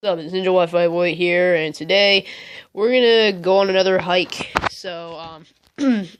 What's up? It's Ninja Wi-Fi Boy here, and today we're gonna go on another hike. So,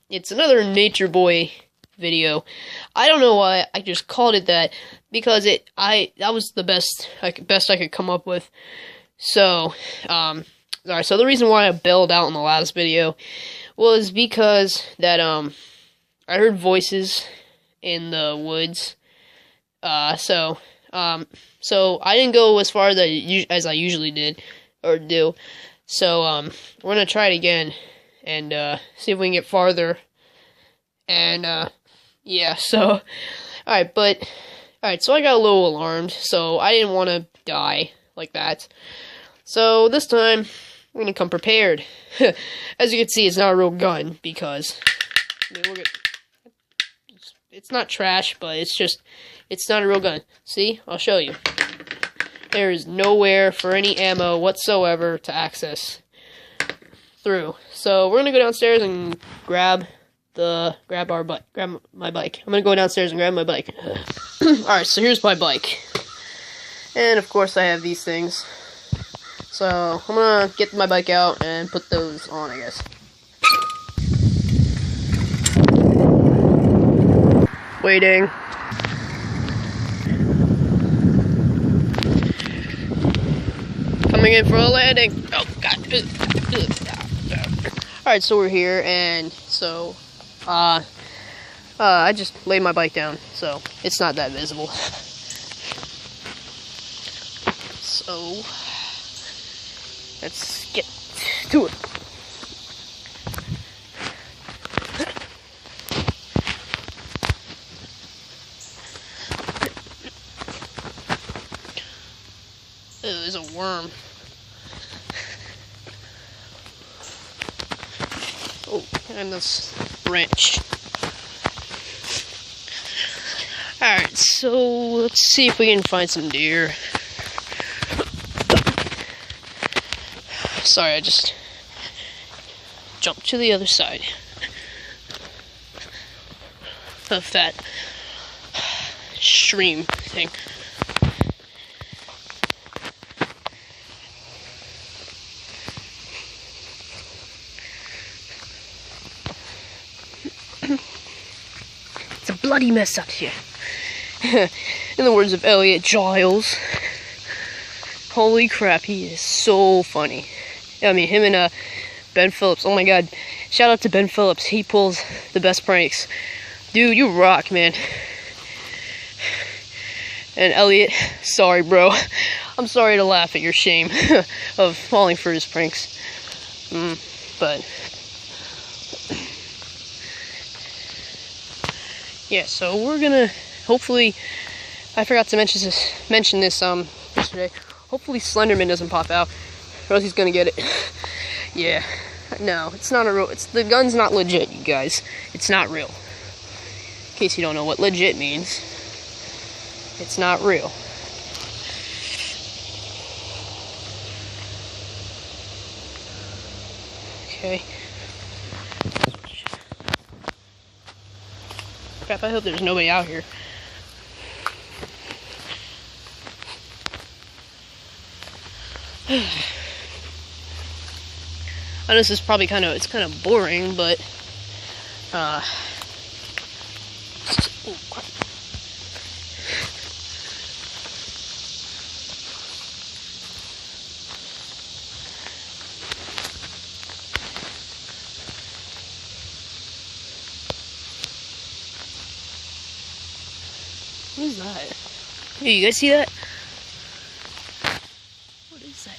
it's another Nature Boy video. I don't know why I just called it that because that was the best I could come up with. So, alright. So the reason why I bailed out in the last video was because that I heard voices in the woods. So I didn't go as far as I usually do. So we're gonna try it again and see if we can get farther. And yeah. So alright. So I got a little alarmed. So I didn't want to die like that. So this time we're gonna come prepared. As you can see, it's not a real gun because it's not trash, but it's not a real gun. See? I'll show you. There is nowhere for any ammo whatsoever to access through. So we're gonna go downstairs and grab my bike. I'm gonna go downstairs and grab my bike. Alright, so here's my bike. And of course I have these things. So I'm gonna get my bike out and put those on, I guess. Waiting. Coming in for a landing. Oh god. Alright, so we're here, and so I just laid my bike down, so it's not that visible. So let's get to it. Oh, there's a worm. Oh, and this branch. Alright, so let's see if we can find some deer. Sorry, I just jumped to the other side of that stream thing. It's a bloody mess up here. In the words of Elliot Giles. Holy crap, he is so funny. I mean, him and Ben Phillips. Oh my god. Shout out to Ben Phillips. He pulls the best pranks. Dude, you rock, man. And Elliot, sorry, bro. I'm sorry to laugh at your shame of falling for his pranks. But yeah, so we're gonna hopefully. I forgot to mention this yesterday. Hopefully Slenderman doesn't pop out, or else he's gonna get it. Yeah, no, it's not a real. The gun's not legit, you guys. It's not real. In case you don't know what legit means, it's not real. Okay. Crap, I hope there's nobody out here. I know this is probably kind of boring, but oh, crap. What is that? Hey, you guys see that? What is that?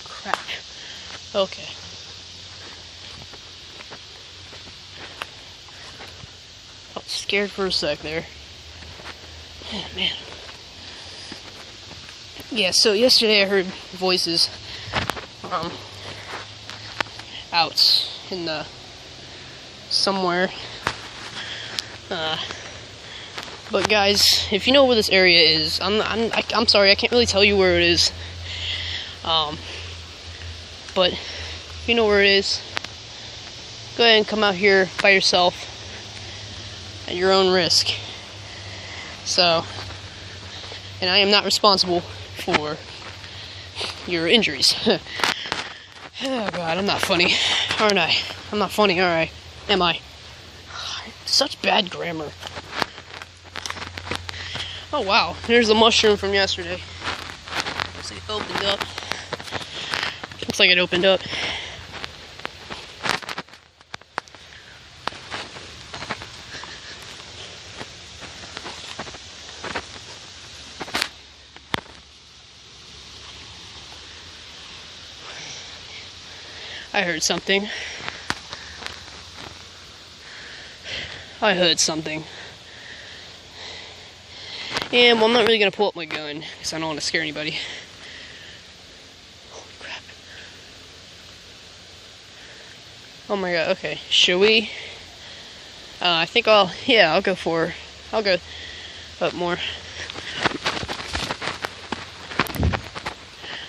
Crap. Okay. I was scared for a sec there. Oh, man. Yeah, so yesterday I heard voices out in the somewhere. But guys, if you know where this area is, I'm sorry, I can't really tell you where it is. But if you know where it is, go ahead and come out here by yourself at your own risk. So, and I am not responsible for your injuries. Oh god, I'm not funny, aren't I? I'm not funny, alright. Am I? Such bad grammar. Oh wow, there's the mushroom from yesterday. Looks like it opened up. Looks like it opened up. I heard something. I heard something. And, well, I'm not really going to pull up my gun, because I don't want to scare anybody. Holy crap. Oh my god, okay. Should we? I think I'll go up more.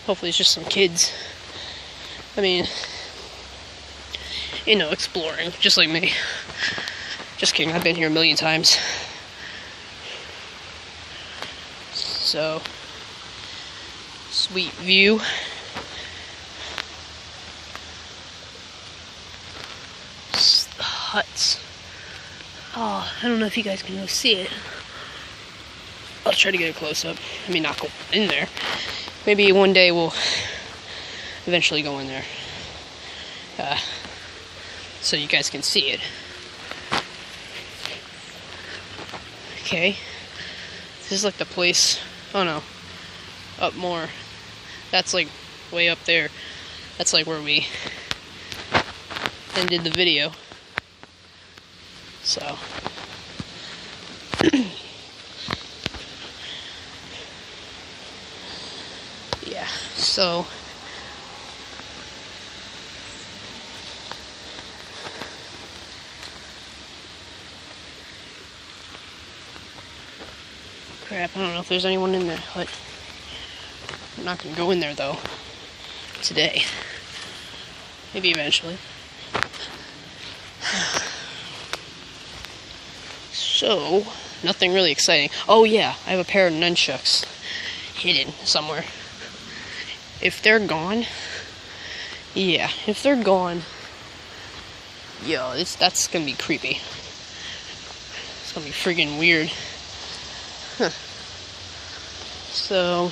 Hopefully it's just some kids. I mean, you know, exploring, just like me. Just kidding, I've been here a million times. So, sweet view. Huts. Oh, I don't know if you guys can see it. I'll try to get a close up. I mean, not go in there. Maybe one day we'll eventually go in there. So you guys can see it. Okay. This is like the place. Oh no. Up more. That's like way up there. That's like where we ended the video. So. Yeah. So. Crap, I don't know if there's anyone in there, but I'm not gonna go in there though. Today. Maybe eventually. So, nothing really exciting. Oh yeah, I have a pair of nunchucks hidden somewhere. If they're gone, yeah, if they're gone, yo, that's gonna be creepy. It's gonna be friggin' weird. Huh. So,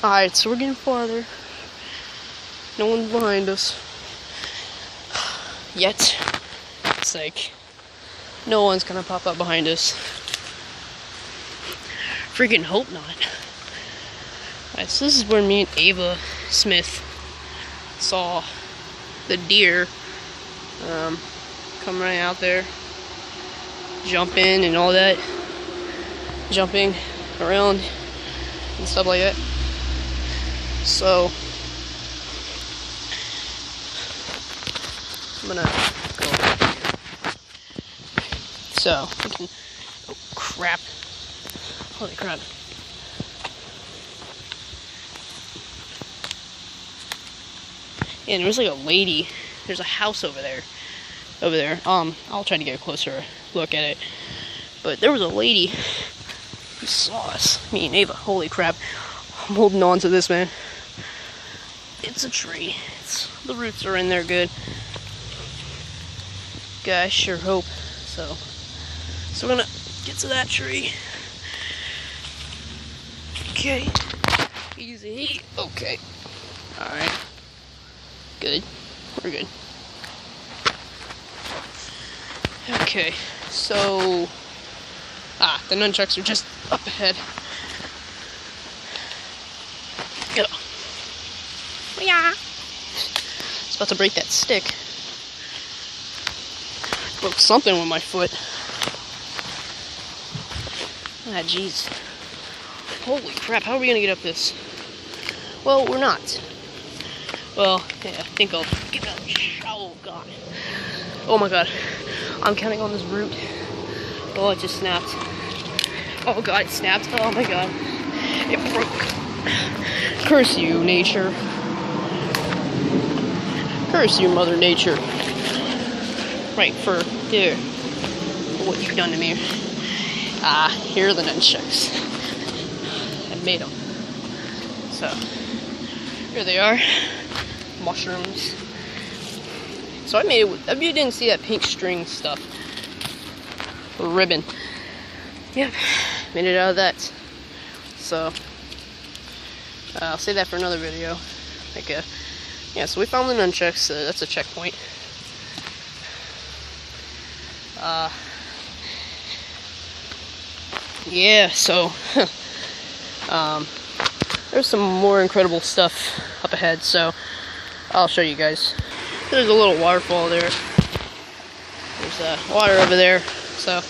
alright, so we're getting farther. No one's behind us. Yet. It's like, no one's gonna pop up behind us. Freaking hope not. Alright, so this is where me and Ava Smith saw the deer come right out there, jumping and all that, jumping around and stuff like that. So I'm gonna go. So we can. Oh crap! Holy crap! Yeah, and there was like a lady. There's a house over there. I'll try to get a closer look at it. But there was a lady who saw us. Me and Ava. Holy crap! I'm holding on to this, man. It's a tree. The roots are in there good. Guys, sure hope. So we're gonna get to that tree. Okay. Easy. Okay. Alright. Good. We're good. Okay. So the nunchucks are just up ahead. Go. Yeah. It's about to break that stick. Broke something with my foot. Ah, jeez. Holy crap, how are we gonna get up this? Well, we're not. Well, yeah, I think I'll get that. Oh, God. Oh, my God. I'm counting on this root. Oh, it just snapped. Oh, God, it snapped. Oh, my God. It broke. Curse you, nature. Curse you, Mother Nature. Right, for what you've done to me. Here are the nunchucks. I made them. So, here they are. Mushrooms. So I made it with, if you didn't see that pink string stuff. Ribbon. Yep, made it out of that. So, I'll save that for another video. Yeah, so we found the nunchucks. That's a checkpoint. Yeah, so there's some more incredible stuff up ahead, so I'll show you guys. There's a little waterfall there. There's water over there. So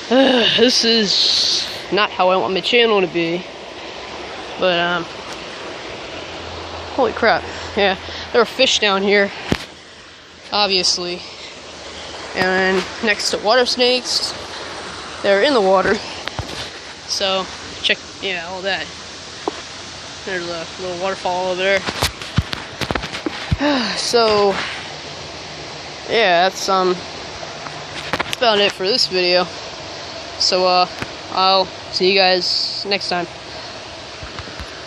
this is not how I want my channel to be, but holy crap! Yeah, there are fish down here, obviously, and next to water snakes. They're in the water, so check, yeah, all that. There's a little waterfall over there. So, yeah, that's about it for this video. So, I'll see you guys next time.